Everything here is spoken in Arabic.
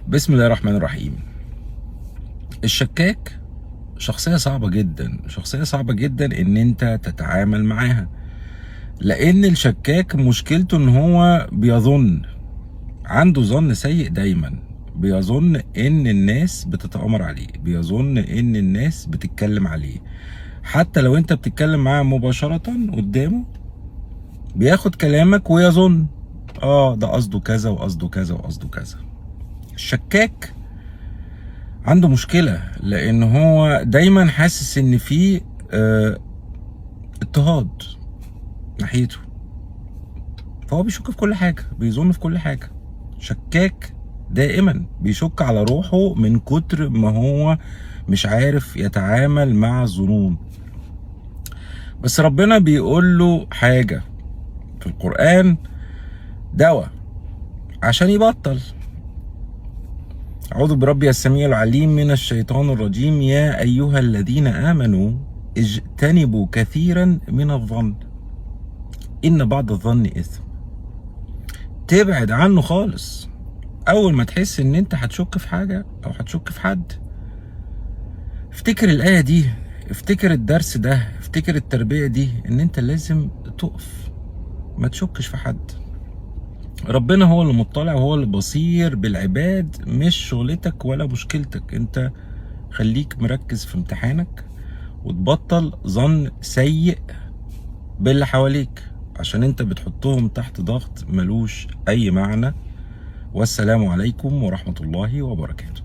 بسم الله الرحمن الرحيم. الشكاك شخصية صعبة جدا، شخصية صعبة جدا ان انت تتعامل معاها، لان الشكاك مشكلته ان هو بيظن، عنده ظن سيء دايما، بيظن ان الناس بتتآمر عليه، بيظن ان الناس بتتكلم عليه. حتى لو انت بتتكلم معاه مباشرة قدامه بياخد كلامك ويظن ده قصده كذا وقصده كذا وقصده كذا. الشكاك عنده مشكلة لأن هو دايما حاسس إن في اضطهاد ناحيته، فهو بيشك في كل حاجة، بيظن في كل حاجة. شكاك دائما بيشك على روحه من كتر ما هو مش عارف يتعامل مع الظنون. بس ربنا بيقول له حاجة في القرآن، دواء عشان يبطل. أعوذ بربي السميع العليم من الشيطان الرجيم. يا أيها الذين آمنوا اجتنبوا كثيرا من الظن إن بعض الظن إثم. تبعد عنه خالص. أول ما تحس إن أنت هتشك في حاجة أو هتشك في حد، افتكر الآية دي، افتكر الدرس ده، افتكر التربية دي، إن أنت لازم تقف، ما تشكش في حد. ربنا هو اللي مطلع وهو اللي بصير بالعباد، مش شغلتك ولا مشكلتك. أنت خليك مركز في امتحانك وتبطل ظن سيء باللي حواليك، عشان انت بتحطهم تحت ضغط ملوش اي معنى. والسلام عليكم ورحمة الله وبركاته.